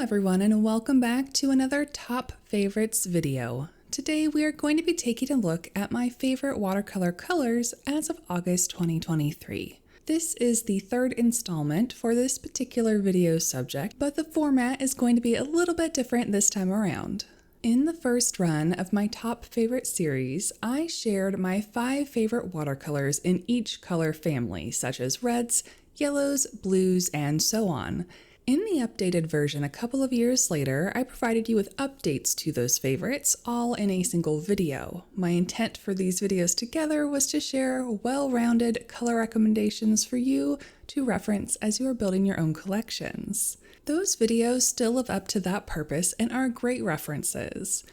everyone, and welcome back to another Top Favorites video. Today we are going to be taking a look at my favorite watercolor colors as of August 2023. This is the third installment for this particular video subject, but the format is going to be a little bit different this time around. In the first run of my Top Favorite series, I shared my 5 favorite watercolors in each color family, such as reds, yellows, blues, and so on. In the updated version a couple of years later, I provided you with updates to those favorites, all in a single video. My intent for these videos together was to share well-rounded color recommendations for you to reference as you are building your own collections. Those videos still live up to that purpose and are great references.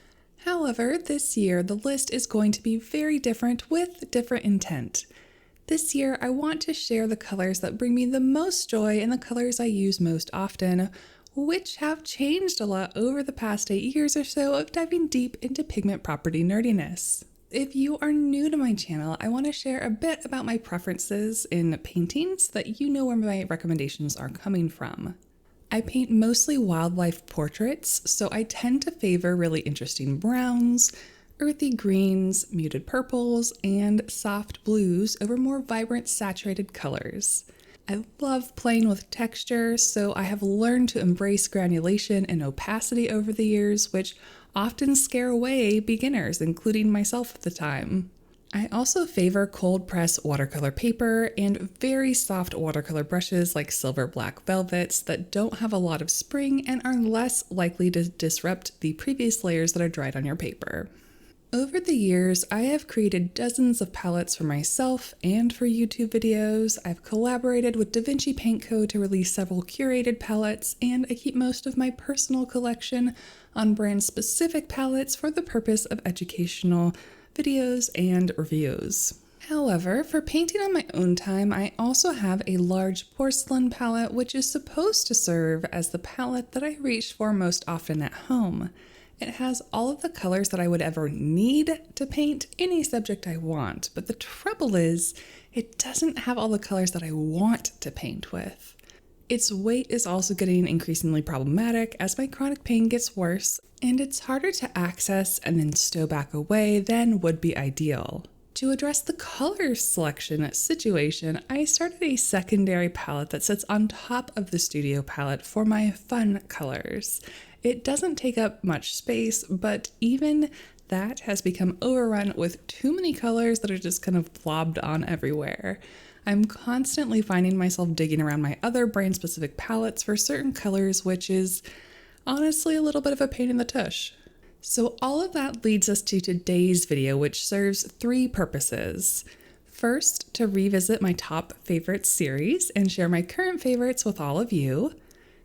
However, this year the list is going to be very different with different intent. This year, I want to share the colors that bring me the most joy and the colors I use most often, which have changed a lot over the past 8 years or so of diving deep into pigment property nerdiness. If you are new to my channel, I want to share a bit about my preferences in painting so that you know where my recommendations are coming from. I paint mostly wildlife portraits, so I tend to favor really interesting browns, earthy greens, muted purples, and soft blues over more vibrant saturated colors. I love playing with texture, so I have learned to embrace granulation and opacity over the years, which often scare away beginners, including myself at the time. I also favor cold press watercolor paper and very soft watercolor brushes like silver black velvets that don't have a lot of spring and are less likely to disrupt the previous layers that are dried on your paper. Over the years, I have created dozens of palettes for myself and for YouTube videos. I've collaborated with Vinci Paint Co to release several curated palettes, and I keep most of my personal collection on brand-specific palettes for the purpose of educational videos and reviews. However, for painting on my own time, I also have a large porcelain palette, which is supposed to serve as the palette that I reach for most often at home. It has all of the colors that I would ever need to paint any subject I want, but the trouble is, it doesn't have all the colors that I want to paint with. Its weight is also getting increasingly problematic as my chronic pain gets worse, and it's harder to access and then stow back away than would be ideal. To address the color selection situation, I started a secondary palette that sits on top of the studio palette for my fun colors. It doesn't take up much space, but even that has become overrun with too many colors that are just kind of blobbed on everywhere. I'm constantly finding myself digging around my other brand-specific palettes for certain colors, which is honestly a little bit of a pain in the tush. So all of that leads us to today's video, which serves 3 purposes. First, to revisit my top favorites series and share my current favorites with all of you.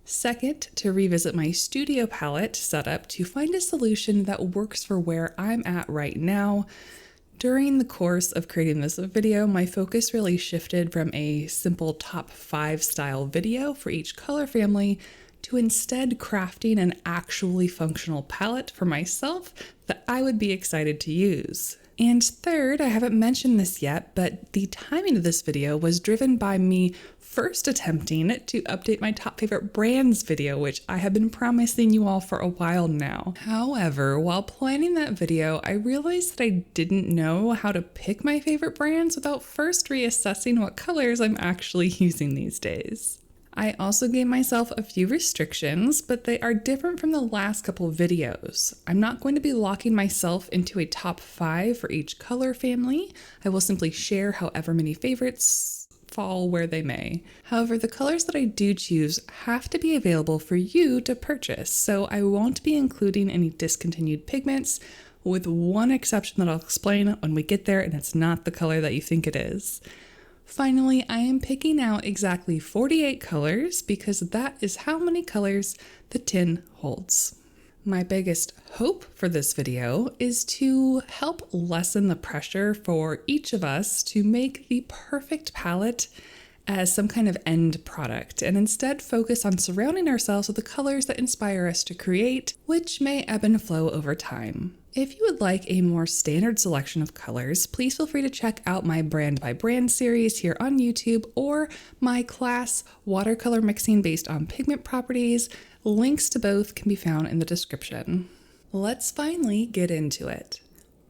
Second, to revisit my studio palette setup to find a solution that works for where I'm at right now. During the course of creating this video, my focus really shifted from a simple top 5 style video for each color family to instead crafting an actually functional palette for myself that I would be excited to use. And third, I haven't mentioned this yet, but the timing of this video was driven by me first attempting to update my top favorite brands video, which I have been promising you all for a while now. However, while planning that video, I realized that I didn't know how to pick my favorite brands without first reassessing what colors I'm actually using these days. I also gave myself a few restrictions, but they are different from the last couple videos. I'm not going to be locking myself into a top 5 for each color family. I will simply share however many favorites fall where they may. However, the colors that I do choose have to be available for you to purchase, so I won't be including any discontinued pigments, with one exception that I'll explain when we get there, and it's not the color that you think it is. Finally, I am picking out exactly 48 colors because that is how many colors the tin holds. My biggest hope for this video is to help lessen the pressure for each of us to make the perfect palette as some kind of end product, and instead focus on surrounding ourselves with the colors that inspire us to create, which may ebb and flow over time. If you would like a more standard selection of colors, please feel free to check out my brand by brand series here on YouTube or my class watercolor mixing based on pigment properties Links to both can be found in the description. Let's finally get into it.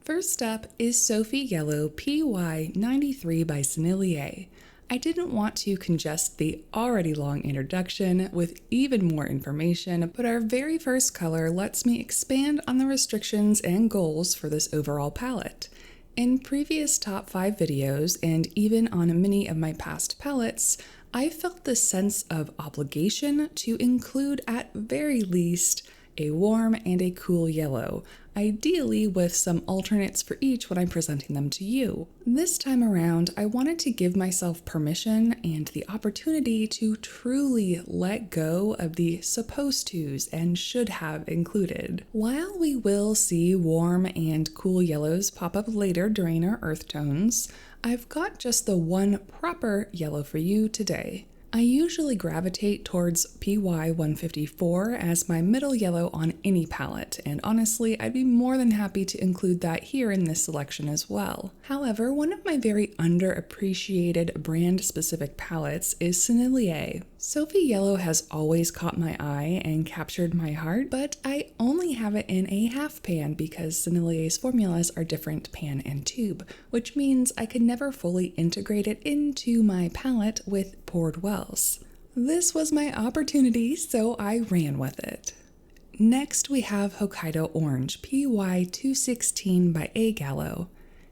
First up is Sophie Yellow PY93 by Sennelier. I didn't want to congest the already long introduction with even more information, but our very first color lets me expand on the restrictions and goals for this overall palette. In previous top 5 videos, and even on many of my past palettes, I felt the sense of obligation to include at very least a warm and a cool yellow, ideally with some alternates for each when I'm presenting them to you. This time around, I wanted to give myself permission and the opportunity to truly let go of the supposed tos and should have included. While we will see warm and cool yellows pop up later during our earth tones, I've got just the one proper yellow for you today. I usually gravitate towards PY154 as my middle yellow on any palette, and honestly, I'd be more than happy to include that here in this selection as well. However, one of my very underappreciated brand-specific palettes is Sennelier. Sophie Yellow has always caught my eye and captured my heart, but I only have it in a half pan because Sennelier's formulas are different pan and tube, which means I could never fully integrate it into my palette with poured wells. This was my opportunity, so I ran with it. Next, we have Hokkaido Orange PY216 by Gallo.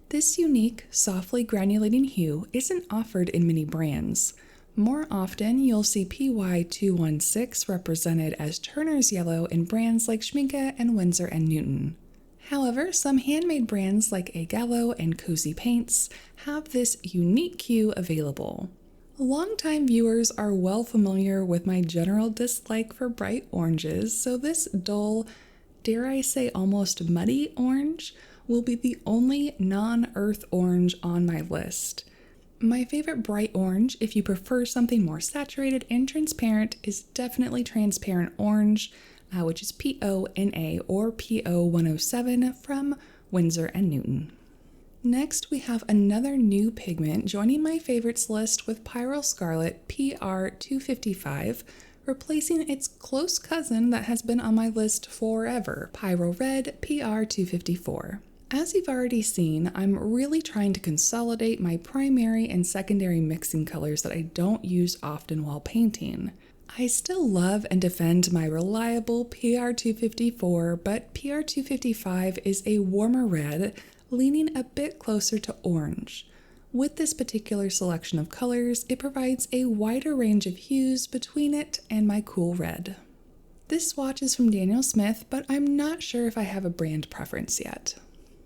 This unique, softly granulating hue isn't offered in many brands. More often, you'll see PY216 represented as Turner's Yellow in brands like Schmincke and Winsor & Newton. However, some handmade brands like Gallo and Cozy Paints have this unique hue available. Longtime viewers are well familiar with my general dislike for bright oranges, so this dull, dare I say almost muddy orange, will be the only non-earth orange on my list. My favorite bright orange, if you prefer something more saturated and transparent, is definitely Transparent Orange, which is PONA or PO107 from Winsor & Newton. Next, we have another new pigment joining my favorites list with Pyrrole Scarlet PR255, replacing its close cousin that has been on my list forever, Pyrrole Red PR254. As you've already seen, I'm really trying to consolidate my primary and secondary mixing colors that I don't use often while painting. I still love and defend my reliable PR254, but PR255 is a warmer red, leaning a bit closer to orange. With this particular selection of colors, it provides a wider range of hues between it and my cool red. This swatch is from Daniel Smith, but I'm not sure if I have a brand preference yet.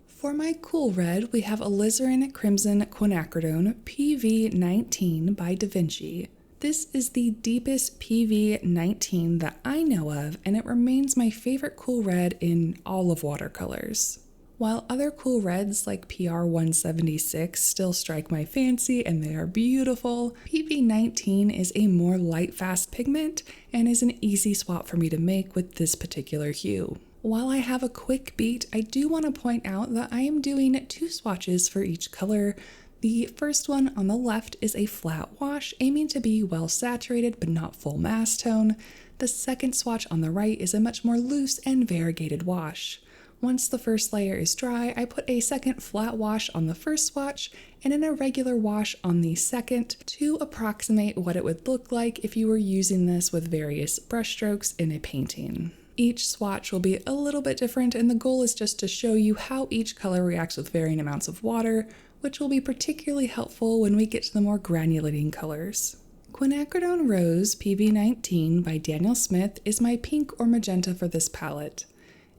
For my cool red, we have Alizarin Crimson Quinacridone PV19 by Vinci. This is the deepest PV19 that I know of, and it remains my favorite cool red in all of watercolors. While other cool reds like PR176 still strike my fancy and they are beautiful, PV19 is a more light fast pigment and is an easy swap for me to make with this particular hue. While I have a quick beat, I do want to point out that I am doing 2 swatches for each color. The first one on the left is a flat wash, aiming to be well saturated but not full mass tone. The second swatch on the right is a much more loose and variegated wash. Once the first layer is dry, I put a second flat wash on the first swatch and an irregular wash on the second to approximate what it would look like if you were using this with various brushstrokes in a painting. Each swatch will be a little bit different, and the goal is just to show you how each color reacts with varying amounts of water, which will be particularly helpful when we get to the more granulating colors. Quinacridone Rose PV19 by Daniel Smith is my pink or magenta for this palette.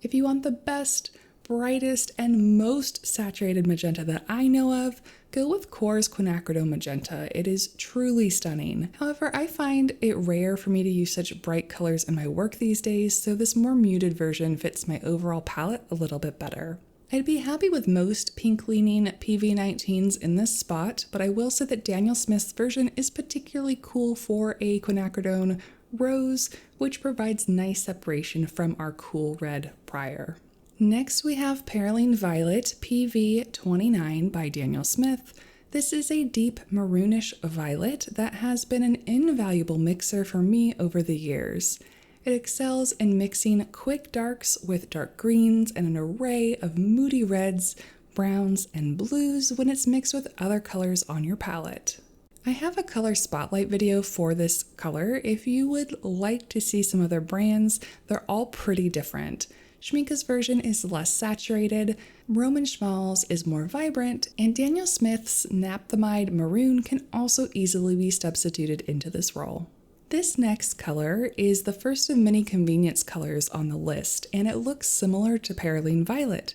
If you want the best, brightest, and most saturated magenta that I know of, go with Core's Quinacridone Magenta. It is truly stunning. However, I find it rare for me to use such bright colors in my work these days, so this more muted version fits my overall palette a little bit better. I'd be happy with most pink-leaning PV19s in this spot, but I will say that Daniel Smith's version is particularly cool for a Quinacridone Rose, which provides nice separation from our cool red prior. Next, we have Perylene Violet PV29 by Daniel Smith. This is a deep maroonish violet that has been an invaluable mixer for me over the years. It excels in mixing quick darks with dark greens and an array of moody reds, browns, and blues when it's mixed with other colors on your palette. I have a color spotlight video for this color if you would like to see some other brands. They're all pretty different. Schmincke's version is less saturated, Roman Szmal's is more vibrant, and Daniel Smith's Naphthalide Maroon can also easily be substituted into this role. This next color is the first of many convenience colors on the list, and it looks similar to Perylene Violet.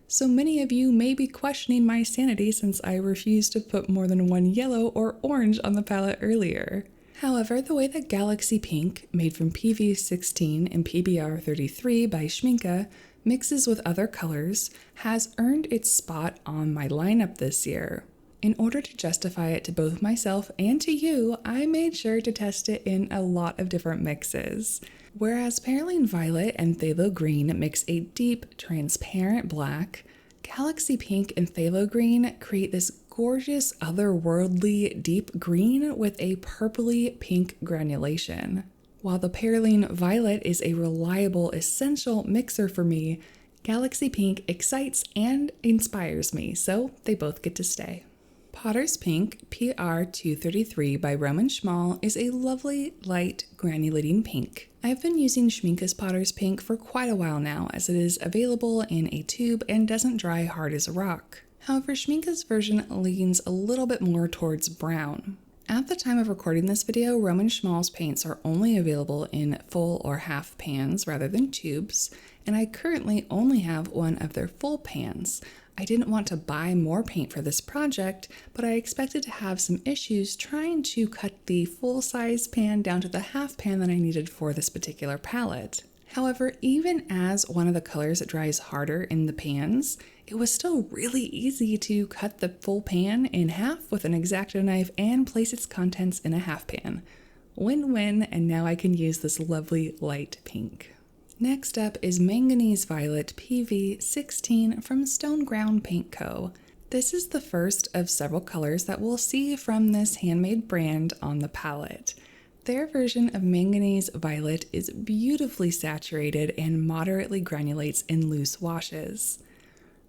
So many of you may be questioning my sanity since I refused to put more than one yellow or orange on the palette earlier. However, the way that Galaxy Pink, made from PV16 and PBR33 by Schmincke, mixes with other colors, has earned its spot on my lineup this year. In order to justify it to both myself and to you, I made sure to test it in a lot of different mixes. Whereas Perylene Violet and Phthalo Green mix a deep, transparent black, Galaxy Pink and Phthalo Green create this gorgeous, otherworldly deep green with a purpley pink granulation. While the Perylene Violet is a reliable, essential mixer for me, Galaxy Pink excites and inspires me, so they both get to stay. Potter's Pink PR233 by Roman Szmal is a lovely, light, granulating pink. I've been using Schmincke's Potter's Pink for quite a while now, as it is available in a tube and doesn't dry hard as a rock. However, Schmincke's version leans a little bit more towards brown. At the time of recording this video, Roman Szmal's paints are only available in full or half pans rather than tubes, and I currently only have one of their full pans. I didn't want to buy more paint for this project, but I expected to have some issues trying to cut the full-size pan down to the half pan that I needed for this particular palette. However, even as one of the colors dries harder in the pans, it was still really easy to cut the full pan in half with an X-Acto knife and place its contents in a half pan. Win-win, and now I can use this lovely light pink. Next up is Manganese Violet PV16 from Stoneground Paint Co. This is the first of several colors that we'll see from this handmade brand on the palette. Their version of Manganese Violet is beautifully saturated and moderately granulates in loose washes.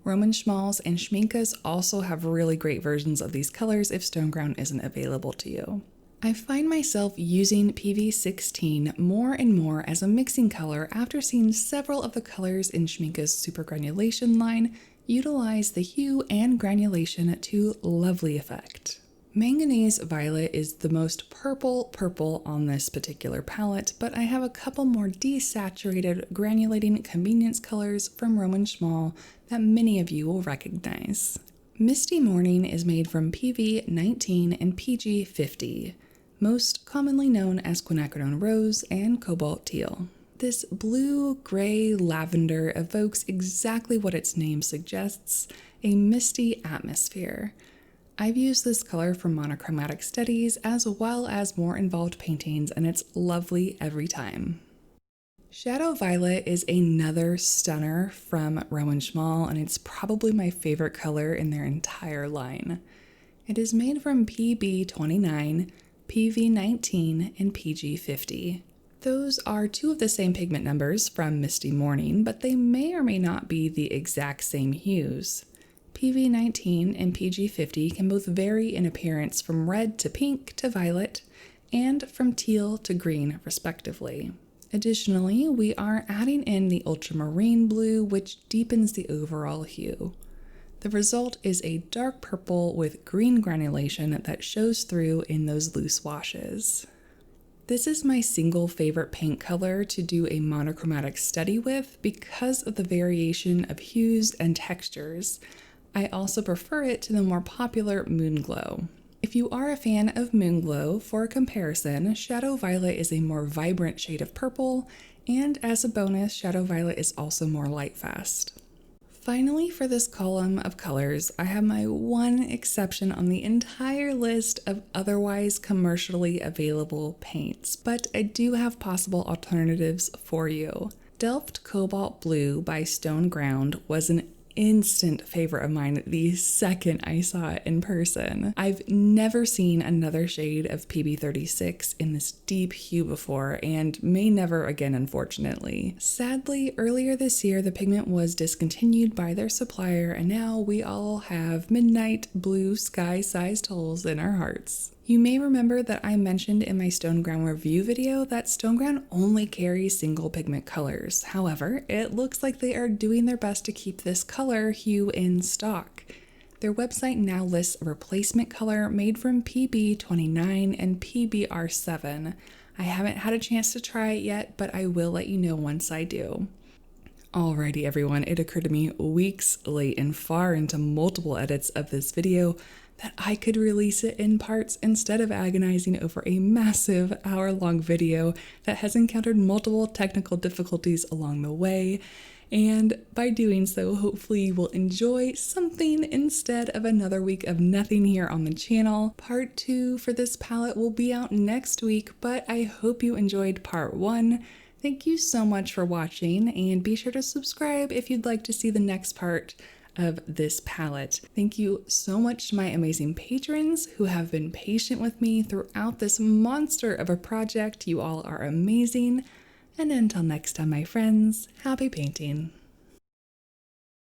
Roman Szmal's and Schmincke's also have really great versions of these colors if Stoneground isn't available to you. I find myself using PV16 more and more as a mixing color after seeing several of the colors in Schmincke's Super Granulation line utilize the hue and granulation to lovely effect. Manganese Violet is the most purple on this particular palette, but I have a couple more desaturated granulating convenience colors from Roman Szmal that many of you will recognize. Misty Morning is made from PV19 and PG50, most commonly known as Quinacridone Rose and Cobalt Teal. This blue-gray lavender evokes exactly what its name suggests, a misty atmosphere. I've used this color for monochromatic studies as well as more involved paintings, and it's lovely every time. Shadow Violet is another stunner from Roman Szmal, and it's probably my favorite color in their entire line. It is made from PB29, PV19, and PG50. Those are two of the same pigment numbers from Misty Morning, but they may or may not be the exact same hues. PV19 and PG50 can both vary in appearance from red to pink to violet, and from teal to green, respectively. Additionally, we are adding in the ultramarine blue, which deepens the overall hue. The result is a dark purple with green granulation that shows through in those loose washes. This is my single favorite paint color to do a monochromatic study with because of the variation of hues and textures. I also prefer it to the more popular Moonglow. If you are a fan of Moonglow, for a comparison, Shadow Violet is a more vibrant shade of purple, and as a bonus, Shadow Violet is also more light fast. Finally, for this column of colors, I have my one exception on the entire list of otherwise commercially available paints, but I do have possible alternatives for you. Delft Cobalt Blue by Stoneground was an instant favorite of mine the second I saw it in person. I've never seen another shade of PB36 in this deep hue before, and may never again, unfortunately. Sadly, earlier this year the pigment was discontinued by their supplier, and now we all have midnight blue sky-sized holes in our hearts. You may remember that I mentioned in my Stoneground review video that Stoneground only carries single pigment colors. However, it looks like they are doing their best to keep this color hue in stock. Their website now lists a replacement color made from PB29 and PBR7. I haven't had a chance to try it yet, but I will let you know once I do. Alrighty everyone, it occurred to me weeks late and far into multiple edits of this video that I could release it in parts instead of agonizing over a massive hour-long video that has encountered multiple technical difficulties along the way. And by doing so, hopefully you will enjoy something instead of another week of nothing here on the channel. Part 2 for this palette will be out next week, but I hope you enjoyed part 1. Thank you so much for watching, and be sure to subscribe if you'd like to see the next part of this palette. Thank you so much to my amazing patrons who have been patient with me throughout this monster of a project. You all are amazing. And until next time, my friends, happy painting.